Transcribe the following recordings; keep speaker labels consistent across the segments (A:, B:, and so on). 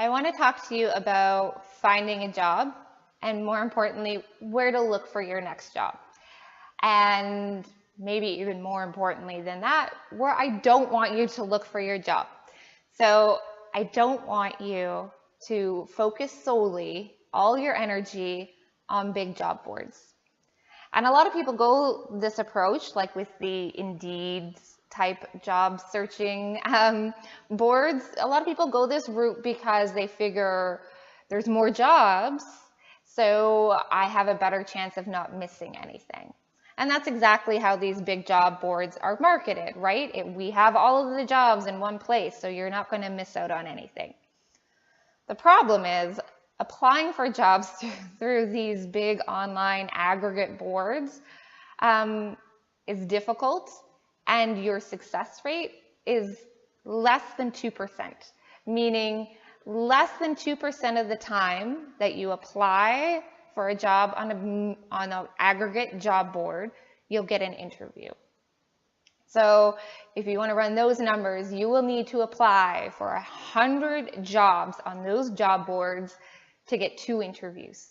A: I want to talk to you about finding a job and, more importantly, where to look for your next job. And maybe even more importantly than that, where I don't want you to look for your job. So I don't want you to focus solely all your energy on big job boards. And a lot of people go this approach, like with the Indeed type job searching boards. A lot of people go this route because they figure there's more jobs, so I have a better chance of not missing anything. And that's exactly how these big job boards are marketed, right? We have all of the jobs in one place, so you're not going to miss out on anything. The problem is applying for jobs through these big online aggregate boards is difficult, and your success rate is less than 2%, meaning less than 2% of the time that you apply for a job on an aggregate job board, you'll get an interview. So if you want to run those numbers, you will need to apply for 100 jobs on those job boards to get 2 interviews.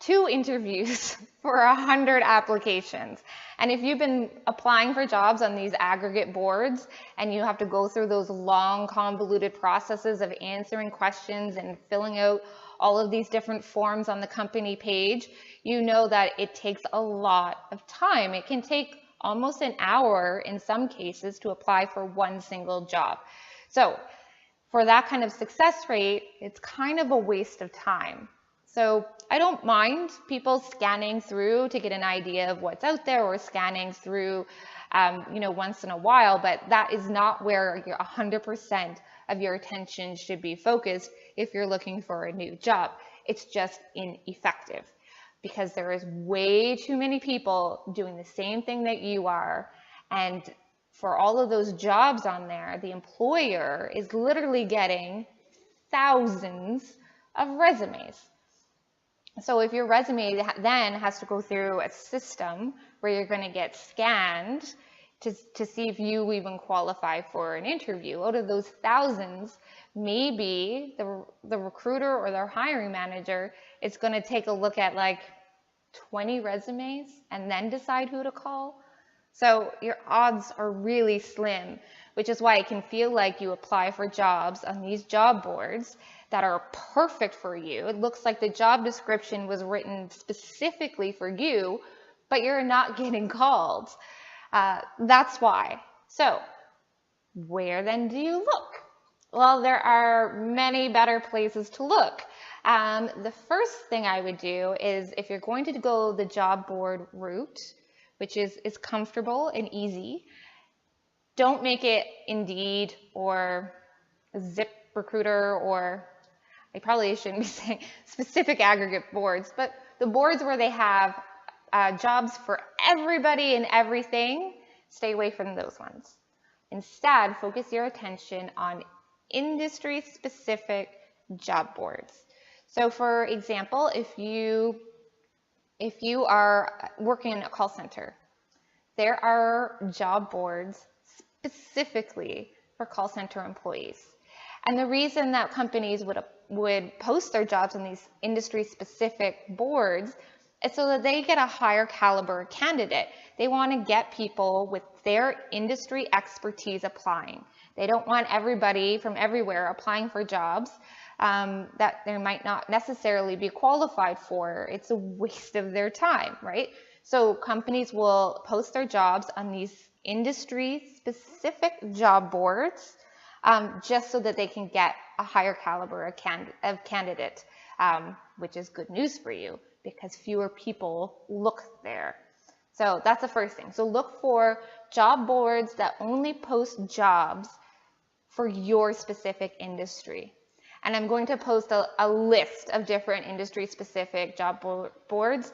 A: 2 interviews for 100 applications. And if you've been applying for jobs on these aggregate boards and you have to go through those long, convoluted processes of answering questions and filling out all of these different forms on the company page, you know that it takes a lot of time. It can take almost an hour in some cases to apply for one single job. So for that kind of success rate, it's kind of a waste of time. So I don't mind people scanning through to get an idea of what's out there, or scanning through, once in a while, but that is not where 100% of your attention should be focused if you're looking for a new job. It's just ineffective because there is way too many people doing the same thing that you are. And for all of those jobs on there, the employer is literally getting thousands of resumes. So if your resume then has to go through a system where you're going to get scanned to see if you even qualify for an interview, out of those thousands, maybe the recruiter or their hiring manager is going to take a look at like 20 resumes and then decide who to call. So your odds are really slim, which is why it can feel like you apply for jobs on these job boards that are perfect for you. It looks like the job description was written specifically for you, but you're not getting called. That's why. So where then do you look? Well, there are many better places to look. The first thing I would do is, if you're going to go the job board route, which is comfortable and easy, don't make it Indeed or ZipRecruiter, or I probably shouldn't be saying specific aggregate boards, but the boards where they have jobs for everybody and everything, stay away from those ones. Instead, focus your attention on industry-specific job boards. So for example, if you are working in a call center, there are job boards specifically for call center employees. And the reason that companies would post their jobs on these industry-specific boards is so that they get a higher caliber candidate. They want to get people with their industry expertise applying. They don't want everybody from everywhere applying for jobs that they might not necessarily be qualified for. It's a waste of their time, right? So companies will post their jobs on these industry-specific job boards just so that they can get a higher caliber of candidate, which is good news for you because fewer people look there. So that's the first thing. So look for job boards that only post jobs for your specific industry. And I'm going to post a list of different industry-specific job boards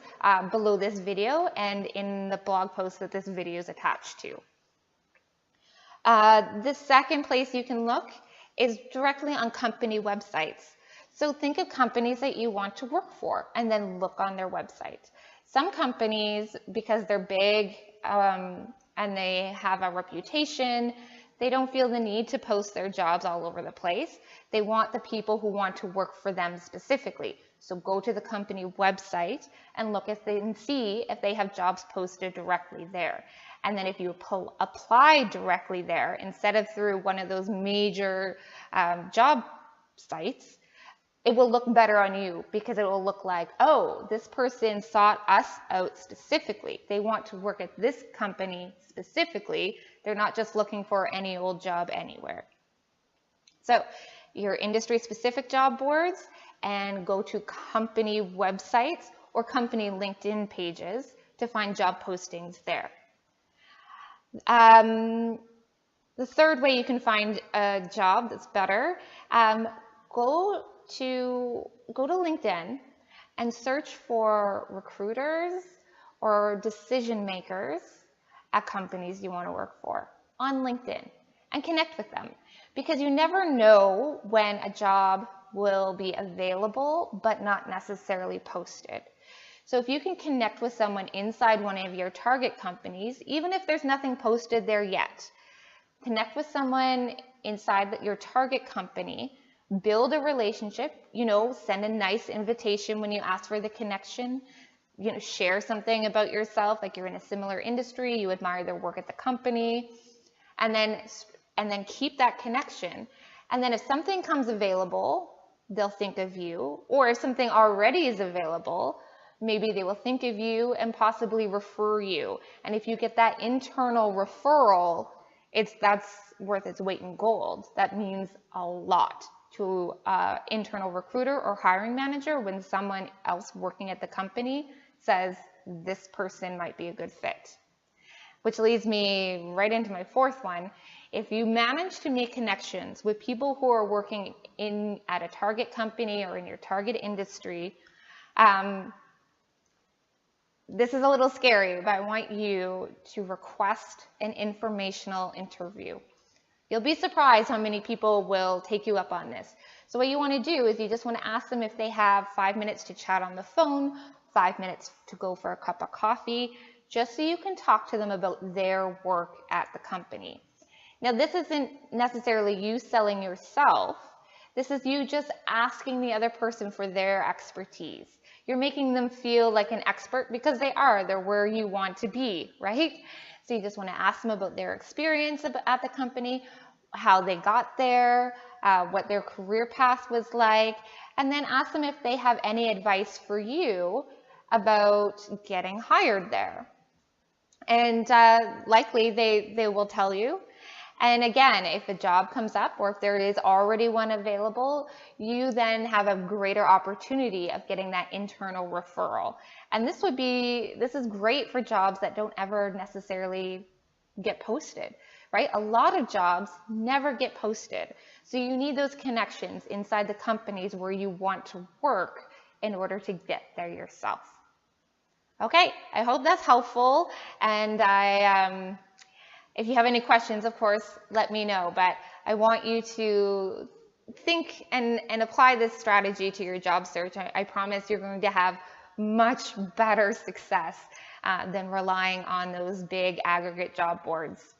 A: below this video and in the blog post that this video is attached to. The second place you can look is directly on company websites. So think of companies that you want to work for and then look on their website. Some companies, because they're big and they have a reputation, They don't feel the need to post their jobs all over the place. They want the people who want to work for them specifically. So go to the company website and look and see if they have jobs posted directly there. And then if you apply directly there instead of through one of those major job sites, it will look better on you, because it will look like, oh, this person sought us out specifically. They want to work at this company specifically. They're not just looking for any old job anywhere. So your industry specific job boards, and go to company websites or company LinkedIn pages to find job postings there. The third way you can find a job that's better, go to LinkedIn and search for recruiters or decision makers at companies you want to work for on LinkedIn, and connect with them, because you never know when a job will be available but not necessarily posted. So if you can connect with someone inside one of your target companies, even if there's nothing posted there yet, connect with someone inside your target company, build a relationship, send a nice invitation when you ask for the connection, share something about yourself, like you're in a similar industry, you admire their work at the company, and then keep that connection. And then if something comes available, they'll think of you, or if something already is available, maybe they will think of you and possibly refer you. And if you get that internal referral, that's worth its weight in gold. That means a lot to an internal recruiter or hiring manager when someone else working at the company says, this person might be a good fit. Which leads me right into my fourth one. If you manage to make connections with people who are working at a target company or in your target industry, this is a little scary, but I want you to request an informational interview. You'll be surprised how many people will take you up on this. So what you want to do is you just want to ask them if they have 5 minutes to chat on the phone, 5 minutes to go for a cup of coffee, just so you can talk to them about their work at the company. Now, this isn't necessarily you selling yourself. This is you just asking the other person for their expertise. You're making them feel like an expert, because they are. They're where you want to be, right? So you just want to ask them about their experience at the company, how they got there, what their career path was like, and then ask them if they have any advice for you about getting hired there. And likely they will tell you. And again, if a job comes up, or if there is already one available, you then have a greater opportunity of getting that internal referral. And this is great for jobs that don't ever necessarily get posted, right? A lot of jobs never get posted. So you need those connections inside the companies where you want to work in order to get there yourself. Okay, I hope that's helpful. And if you have any questions, of course, let me know. But I want you to think and apply this strategy to your job search. I promise you're going to have much better success than relying on those big aggregate job boards.